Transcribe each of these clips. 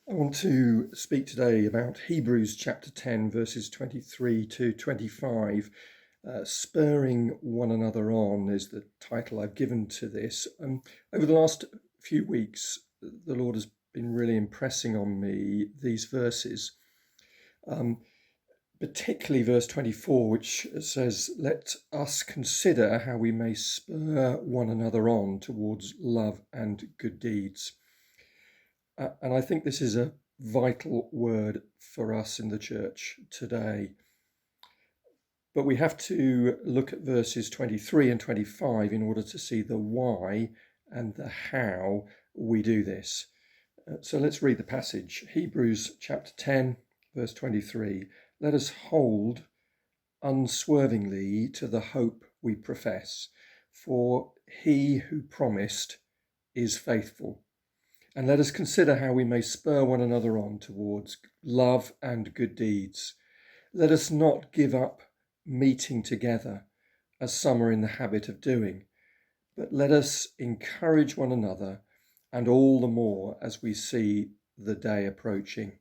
I want to speak today about Hebrews chapter 10, verses 23 to 25. Spurring one another on is the title I've given to this. Over the last few weeks, the Lord has been really impressing on me these verses, particularly verse 24, which says, "Let us consider how we may spur one another on towards love and good deeds." And I think this is a vital word for us in the church today. But we have to look at verses 23 and 25 in order to see the why and the how we do this. So let's read the passage. Hebrews chapter 10, verse 23. "Let us hold unswervingly to the hope we profess, for he who promised is faithful. And let us consider how we may spur one another on towards love and good deeds. Let us not give up meeting together, as some are in the habit of doing, but let us encourage one another, and all the more as we see the day approaching."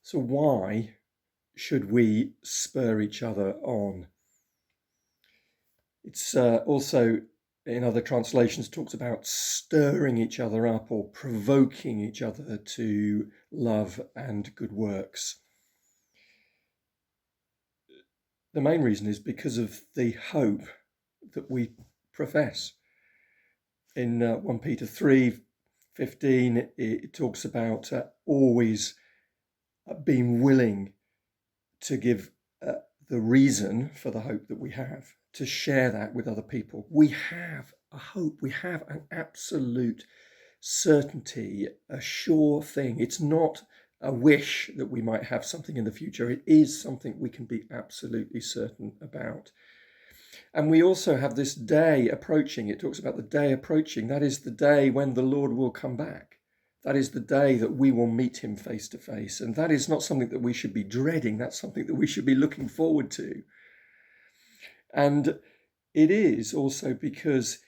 So why should we spur each other on? It's also, in other translations, talks about stirring each other up or provoking each other to love and good works. The main reason is because of the hope that we profess. In 1 Peter 3:15, it talks about always being willing to give the reason for the hope that we have, to share that with other people. We have a hope, we have an absolute certainty, a sure thing. It's not a wish that we might have something in the future. It is something we can be absolutely certain about. And we also have this day approaching. It talks about the day approaching. That is the day when the Lord will come back. That is the day that we will meet him face to face. And that is not something that we should be dreading. That's something that we should be looking forward to. And it is also because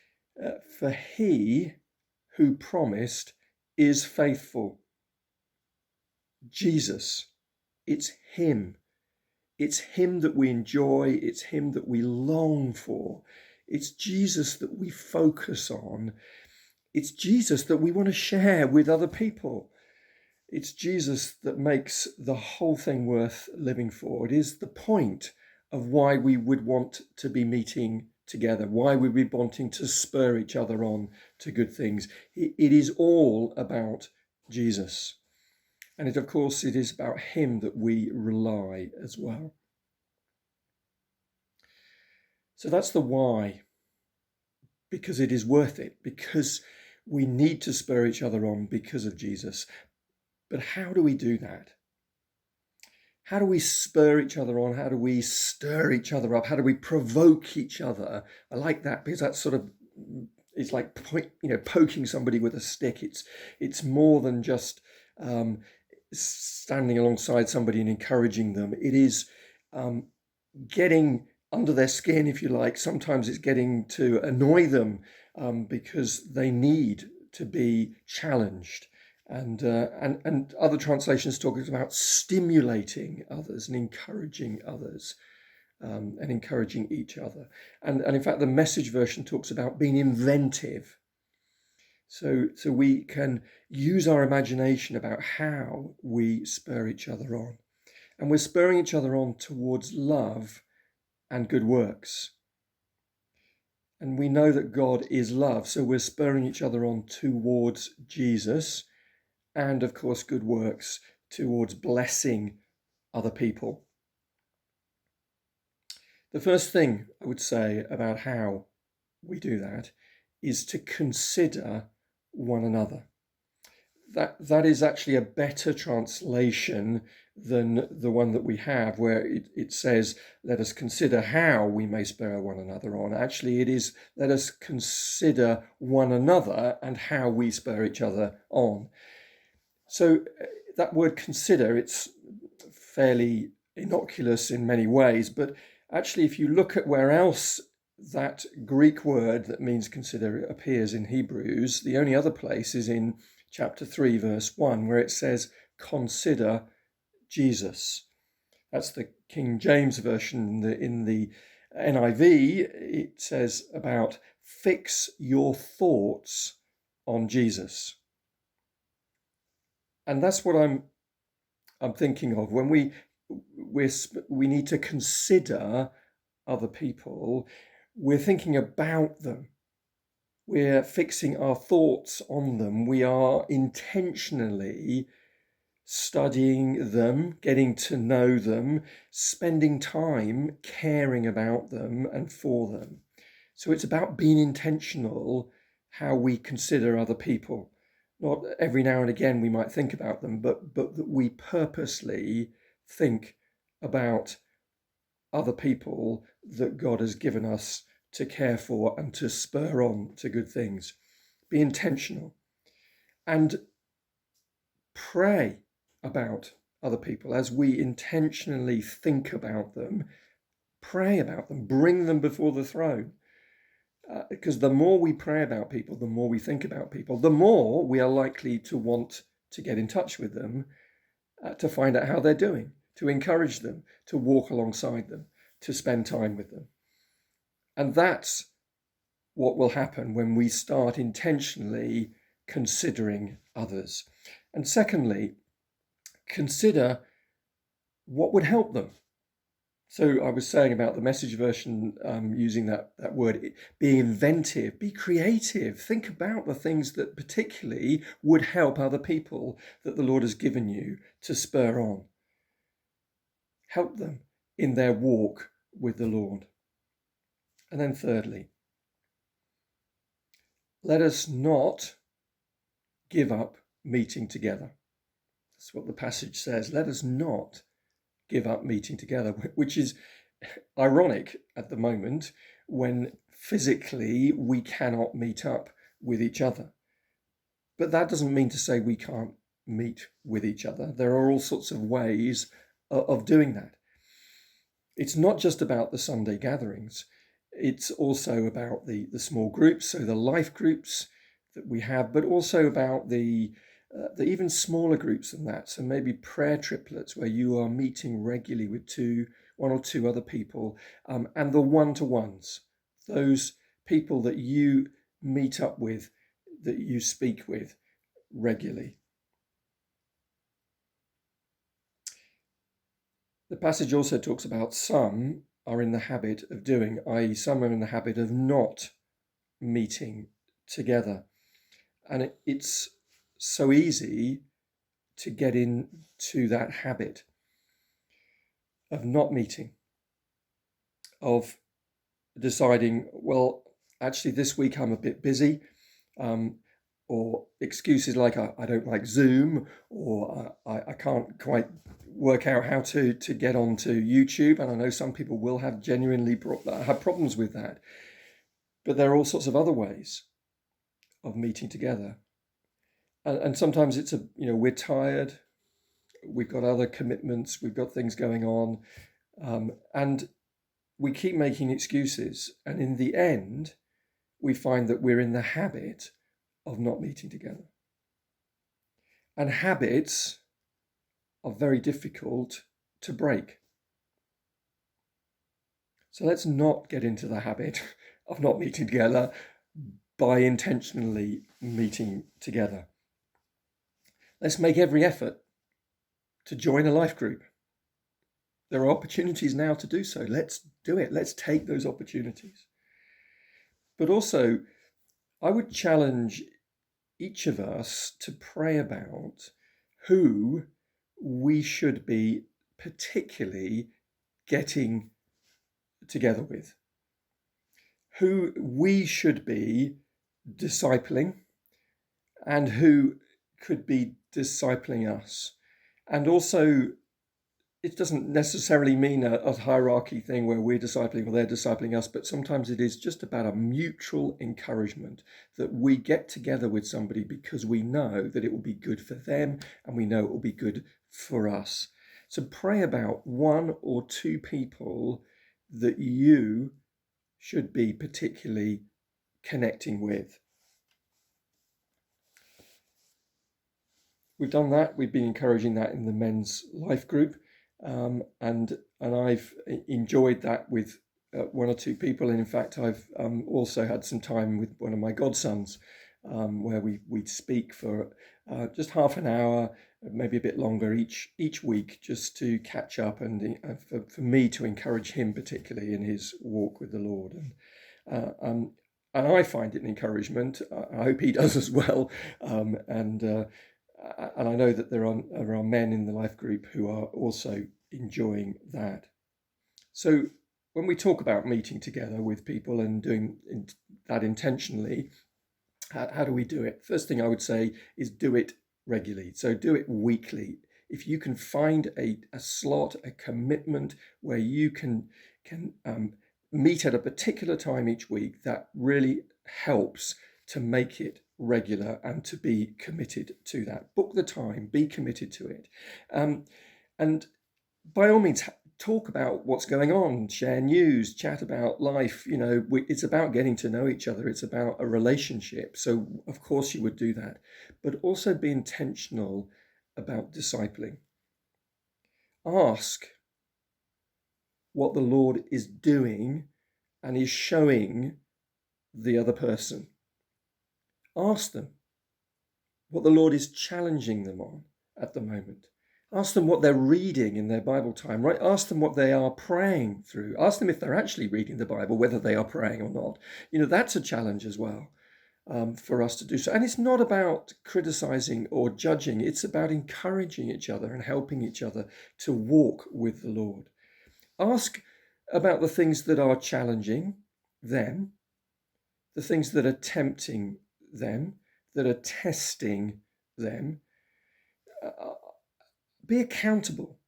for he who promised is faithful. Jesus, it's him. It's him that we enjoy. It's him that we long for. It's Jesus that we focus on. It's Jesus that we want to share with other people. It's Jesus that makes the whole thing worth living for. It is the point of why we would want to be meeting together, why we would be wanting to spur each other on to good things. It is all about Jesus. And of course, it is about him that we rely as well. So that's the why, because it is worth it, because we need to spur each other on because of Jesus. But how do we do that? How do we spur each other on? How do we stir each other up? How do we provoke each other? I like that because that's sort of, it's like poking somebody with a stick. It's more than just standing alongside somebody and encouraging them. It is getting under their skin, if you like. Sometimes it's getting to annoy them because they need to be challenged. And other translations talk about stimulating others and encouraging others and encouraging each other. And in fact, the Message version talks about being inventive. So we can use our imagination about how we spur each other on. And we're spurring each other on towards love and good works. And we know that God is love, so we're spurring each other on towards Jesus and, of course, good works towards blessing other people. The first thing I would say about how we do that is to consider one another. That is actually a better translation than the one that we have, where it says, "Let us consider how we may spur one another on." Actually, it is, "Let us consider one another and how we spur each other on." So that word consider, it's fairly innocuous in many ways, but actually, if you look at where else that Greek word that means consider appears in Hebrews, the only other place is in chapter 3, verse 1, where it says, consider Jesus. That's the King James Version. In the NIV, it says about fix your thoughts on Jesus. And that's what I'm thinking of when we need to consider other people. We're thinking about them. We're fixing our thoughts on them. We are intentionally studying them, getting to know them, spending time caring about them and for them. So it's about being intentional how we consider other people. Not every now and again we might think about them, but that we purposely think about other people that God has given us to care for and to spur on to good things. Be intentional and pray about other people as we intentionally think about them, pray about them, bring them before the throne. Because the more we pray about people, the more we think about people, the more we are likely to want to get in touch with them, to find out how they're doing, to encourage them, to walk alongside them, to spend time with them. And that's what will happen when we start intentionally considering others. And secondly, consider what would help them. So I was saying about the Message version, using that word, being inventive, be creative, think about the things that particularly would help other people that the Lord has given you to spur on. Help them in their walk with the Lord. And then thirdly, let us not give up meeting together. That's what the passage says. Let us not give up meeting together, which is ironic at the moment when physically we cannot meet up with each other. But that doesn't mean to say we can't meet with each other. There are all sorts of ways of doing that. It's not just about the Sunday gatherings. It's also about the small groups, so the life groups that we have, but also about the even smaller groups than that. So maybe prayer triplets where you are meeting regularly with one or two other people, and the one-to-ones, those people that you meet up with, that you speak with regularly. The passage also talks about some are in the habit of doing, i.e. some are in the habit of not meeting together. And it's so easy to get into that habit of not meeting, of deciding, well, actually this week I'm a bit busy, or excuses like I don't like Zoom, or I can't quite work out how to get onto YouTube. And I know some people will have genuinely have problems with that. But there are all sorts of other ways of meeting together. And sometimes it's we're tired, we've got other commitments, we've got things going on, and we keep making excuses. And in the end, we find that we're in the habit of not meeting together. And habits are very difficult to break. So let's not get into the habit of not meeting together by intentionally meeting together. Let's make every effort to join a life group. There are opportunities now to do so. Let's do it. Let's take those opportunities. But also, I would challenge each of us to pray about who we should be particularly getting together with, who we should be discipling, and who could be discipling us. And also, it doesn't necessarily mean a hierarchy thing where we're discipling or they're discipling us, but sometimes it is just about a mutual encouragement that we get together with somebody because we know that it will be good for them and we know it will be good for us. So pray about one or two people that you should be particularly connecting with. we've done that. We've been encouraging that in the men's life group, and I've enjoyed that with one or two people. And in fact, I've also had some time with one of my godsons, where we'd speak for just half an hour, maybe a bit longer each week, just to catch up and for me to encourage him particularly in his walk with the Lord. And I find it an encouragement. I hope he does as well. And I know that there are men in the life group who are also enjoying that. So when we talk about meeting together with people and doing that intentionally, how do we do it? First thing I would say is do it regularly. So do it weekly. If you can find a slot, a commitment where you can meet at a particular time each week, that really helps to make it regular and to be committed to that. Book the time, be committed to it. And by all means, talk about what's going on, share news, chat about life. It's about getting to know each other. It's about a relationship. So of course you would do that, but also be intentional about discipling. Ask what the Lord is doing and is showing the other person. Ask them what the Lord is challenging them on at the moment. Ask them what they're reading in their Bible time, right? Ask them what they are praying through. Ask them if they're actually reading the Bible, whether they are praying or not. That's a challenge as well, for us to do so. And it's not about criticizing or judging. It's about encouraging each other and helping each other to walk with the Lord. Ask about the things that are challenging them, the things that are tempting them, that are testing them. Be accountable.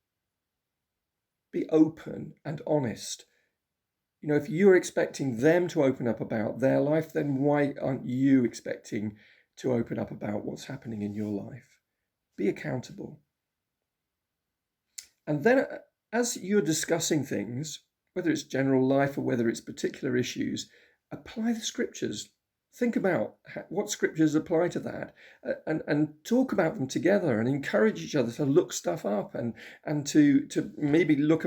Be open and honest. If you're expecting them to open up about their life, then why aren't you expecting to open up about what's happening in your life? Be accountable. And then as you're discussing things, whether it's general life or whether it's particular issues, apply the scriptures. Think about what scriptures apply to that, and talk about them together and encourage each other to look stuff up and to maybe look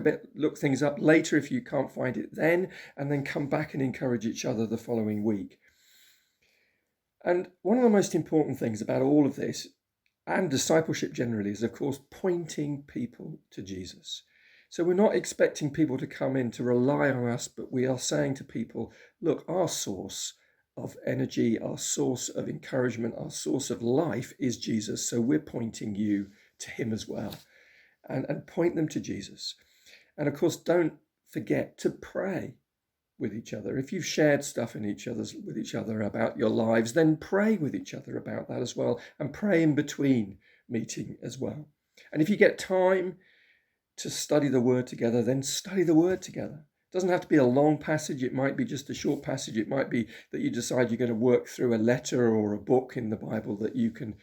things up later if you can't find it then, and then come back and encourage each other the following week. And one of the most important things about all of this and discipleship generally is, of course, pointing people to Jesus. So we're not expecting people to come in to rely on us, but we are saying to people, look, our source of energy, our source of encouragement, our source of life is Jesus. So we're pointing you to him as well, and point them to Jesus. And of course, don't forget to pray with each other. If you've shared stuff with each other about your lives, then pray with each other about that as well, and pray in between meeting as well. And if you get time to study the word together, then study the word together. It doesn't have to be a long passage. It might be just a short passage. It might be that you decide you're going to work through a letter or a book in the Bible that you can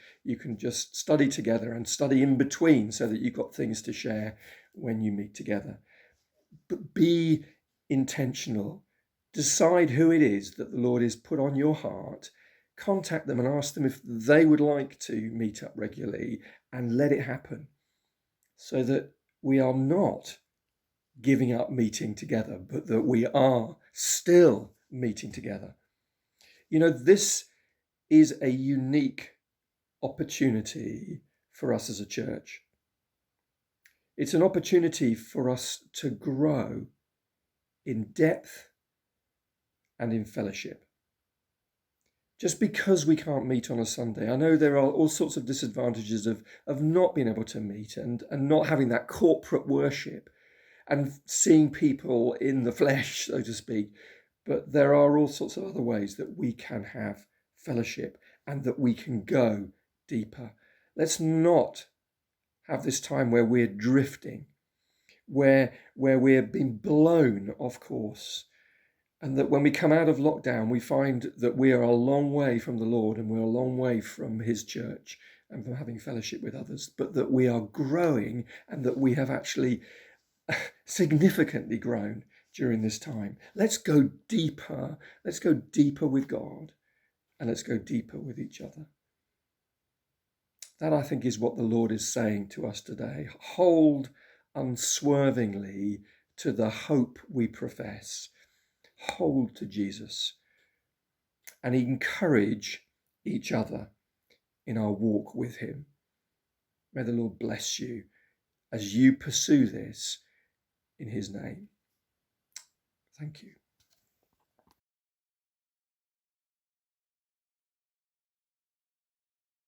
just study together and study in between, so that you've got things to share when you meet together. But be intentional. Decide who it is that the Lord has put on your heart. Contact them and ask them if they would like to meet up regularly, and let it happen, so that we are not giving up meeting together, but that we are still meeting together. This is a unique opportunity for us as a church. It's an opportunity for us to grow in depth and in fellowship. Just because we can't meet on a Sunday, I know there are all sorts of disadvantages of not being able to meet and not having that corporate worship and seeing people in the flesh, so to speak. But there are all sorts of other ways that we can have fellowship and that we can go deeper. Let's not have this time where we're drifting, where we're being blown off course. And that when we come out of lockdown, we find that we are a long way from the Lord, and we're a long way from his church and from having fellowship with others, but that we are growing, and that we have actually significantly grown during this time. Let's go deeper. Let's go deeper with God, and let's go deeper with each other. That, I think, is what the Lord is saying to us today. Hold unswervingly to the hope we profess. Hold to Jesus and encourage each other in our walk with him. May the Lord bless you as you pursue this in his name. Thank you.